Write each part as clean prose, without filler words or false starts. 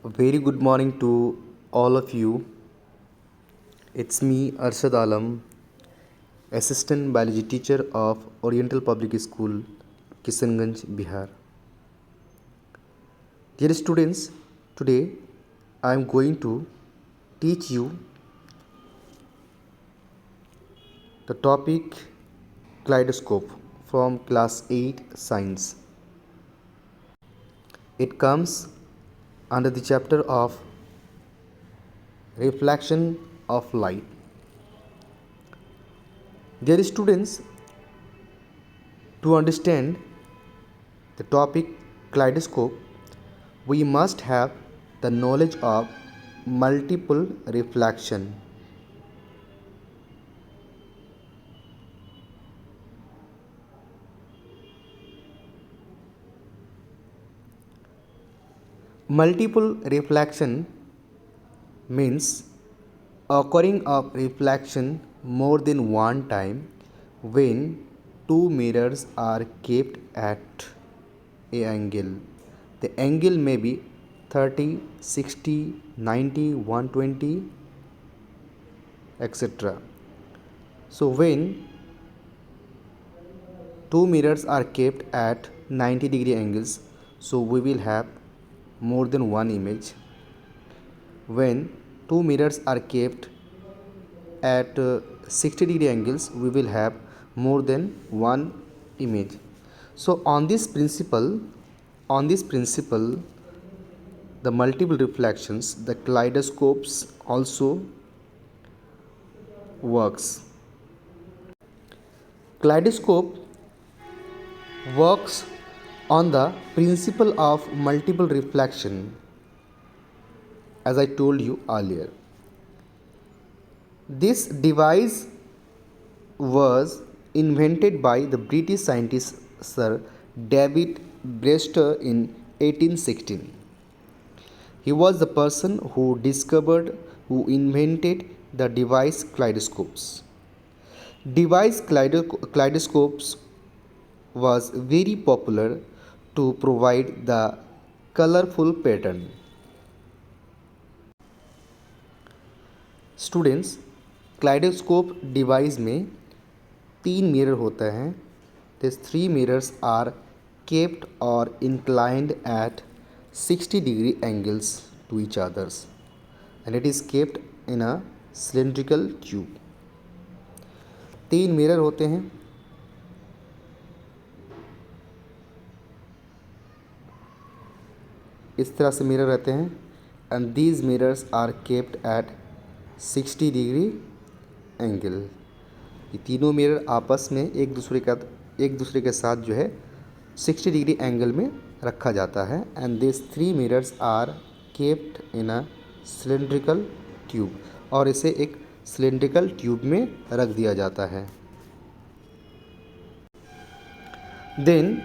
A very good morning to all of you. It's me, Arshad Alam, Assistant Biology Teacher of Oriental Public School, Kishanganj, Bihar. Dear students, today I am going to teach you the topic kaleidoscope from class 8 science. It comes under the chapter of reflection of light. Dear students, to understand the topic kaleidoscope, we must have the knowledge of multiple reflection. Multiple reflection means occurring of reflection more than one time when two mirrors are kept at a angle. The angle may be 30, 60, 90, 120, etc. So when two mirrors are kept at 90-degree angles, so we will have more than one image. When two mirrors are kept at 60-degree angles, we will have more than one image. So on this principle, the multiple reflections, the kaleidoscopes also works. Kaleidoscope works on the principle of multiple reflection, as I told you earlier. This device was invented by the British scientist Sir David Brewster in 1816. He was the person who invented the device kaleidoscopes. Kaleidoscopes was very popular to provide the colorful pattern. Students, kaleidoscope device में तीन mirror होते हैं. This three mirrors are kept or inclined at 60-degree angles to each others, and it is kept in a cylindrical tube. तीन mirror होते हैं. इस तरह से मिरर रहते हैं, and these mirrors are kept at 60-degree angle. ये तीनों मिरर आपस में एक दूसरे के साथ जो है 60-degree एंगल में रखा जाता है. And this three mirrors are kept in a cylindrical tube, और इसे एक सिलेंड्रिकल ट्यूब में रख दिया जाता है. Then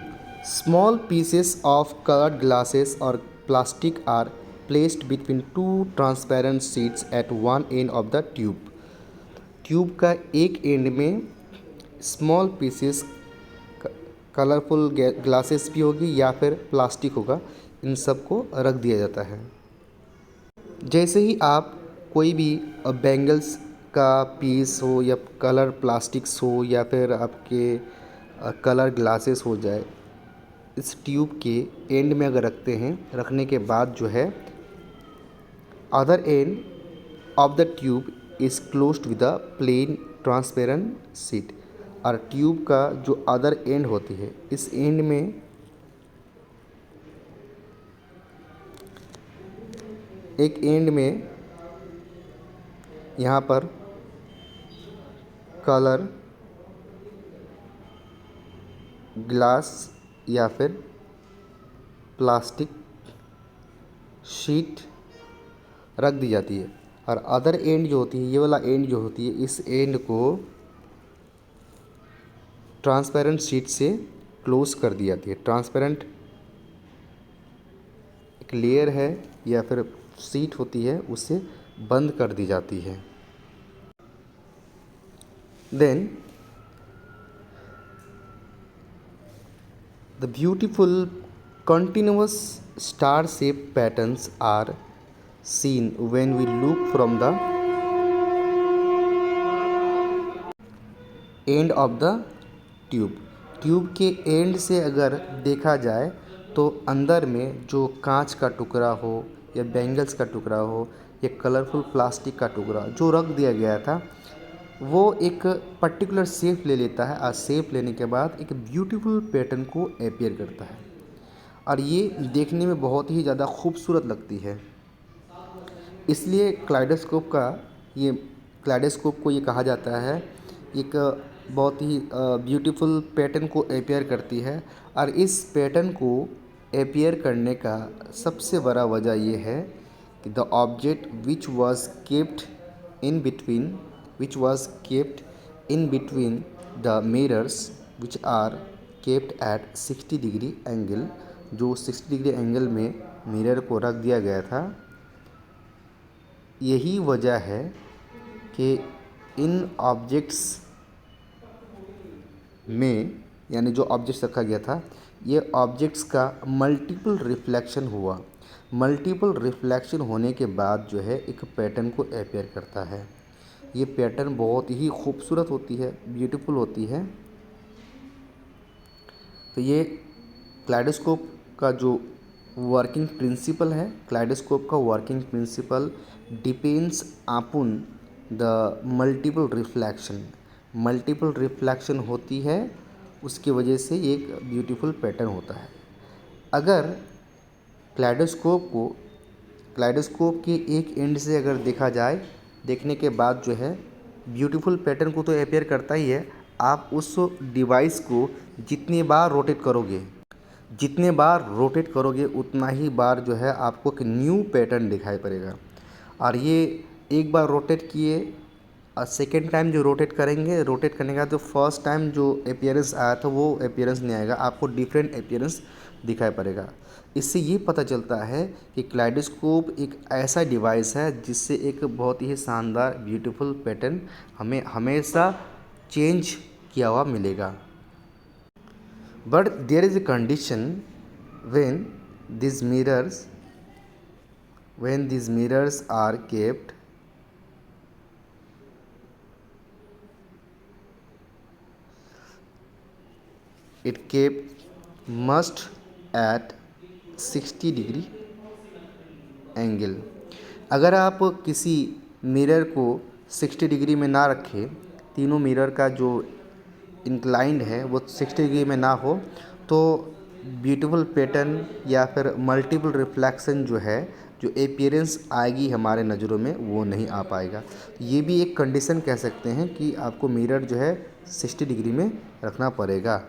small pieces of coloured glasses और plastic are placed between two transparent sheets at one end of the tube. Tube का एक एंड में स्मॉल पीसेस कलरफुल ग्लासेस भी होगी या फिर प्लास्टिक होगा, इन सब को रख दिया जाता है. जैसे ही आप कोई भी बैंगल्स का पीस हो या कलर प्लास्टिक्स हो या फिर आपके कलर ग्लासेस हो जाए, इस ट्यूब के एंड में अगर रखने के बाद जो है other end of the tube is closed with a plain transparent sheet. और ट्यूब का जो अदर एंड होती है, इस एंड में एक एंड में यहाँ पर कलर ग्लास या फिर प्लास्टिक शीट रख दी जाती है. और अदर एंड जो होती है, ये वाला एंड जो होती है, इस एंड को ट्रांसपेरेंट शीट से क्लोज कर दी जाती है. ट्रांसपेरेंट एक लेयर है या फिर शीट होती है, उससे बंद कर दी जाती है. Then the beautiful continuous star shaped patterns are seen when we look from the end of the tube. Tube के एंड से अगर देखा जाए तो अंदर में जो कांच का टुकड़ा हो या बैंगल्स का टुकड़ा हो या कलरफुल प्लास्टिक का टुकड़ा जो रख दिया गया था वो एक पर्टिकुलर शेप ले लेता है और शेप लेने के बाद एक ब्यूटीफुल पैटर्न को अपीयर करता है और ये देखने में बहुत ही ज़्यादा खूबसूरत लगती है। इसलिए क्लाइडोस्कोप को ये कहा जाता है एक बहुत ही ब्यूटीफुल पैटर्न को अपीयर करती है। और इस पैटर्न को अपीयर करने का सबसे बड़ा वजह ये है कि the object which was kept in between the mirrors which are kept at 60 degree angle, जो 60 डिग्री एंगल में मिरर को रख दिया गया था। यही वजह है कि इन ऑब्जेक्ट्स में यानी जो ऑब्जेक्ट्स रखा गया था ये ऑब्जेक्ट्स का मल्टीपल रिफ्लेक्शन हुआ। मल्टीपल रिफ्लेक्शन होने के बाद जो है एक पैटर्न को अपीयर करता है। ये पैटर्न बहुत ही खूबसूरत होती है, ब्यूटीफुल होती है। तो ये क्लाइडोस्कोप का जो वर्किंग प्रिंसिपल है, क्लाइडोस्कोप का working principle depends upon the multiple reflection. Multiple reflection होती है उसकी वजह से एक ब्यूटीफुल पैटर्न होता है। अगर क्लाइडोस्कोप के एक एंड से अगर देखा जाए, देखने के बाद जो है ब्यूटीफुल पैटर्न को तो अपीयर करता ही है। आप उस डिवाइस को जितनी बार रोटेट करोगे उतना ही बार जो है आपको एक न्यू पैटर्न दिखाई पड़ेगा। और ये एक बार रोटेट किए और सेकेंड टाइम जो रोटेट करेंगे, रोटेट करने के बाद जो फर्स्ट टाइम जो अपीयरेंस आया था वो अपीयरेंस नहीं आएगा, आपको डिफरेंट अपीयरेंस दिखाई पड़ेगा। इससे ये पता चलता है कि क्लाइडोस्कोप एक ऐसा डिवाइस है जिससे एक बहुत ही शानदार ब्यूटीफुल पैटर्न हमें हमेशा चेंज किया हुआ मिलेगा। But there is a condition when these mirrors are kept must at 60 degree angle. अगर आप किसी मिरर को 60 डिग्री में ना रखें, तीनों मिरर का जो इंक्लाइंड है वो 60 डिग्री में ना हो तो ब्यूटीफुल पैटर्न या फिर मल्टीपल रिफ्लेक्शन जो है, जो अपीयरेंस आएगी हमारे नज़रों में वो नहीं आ पाएगा। ये भी एक कंडीशन कह सकते हैं कि आपको मिरर जो है 60 डिग्री में रखना पड़ेगा।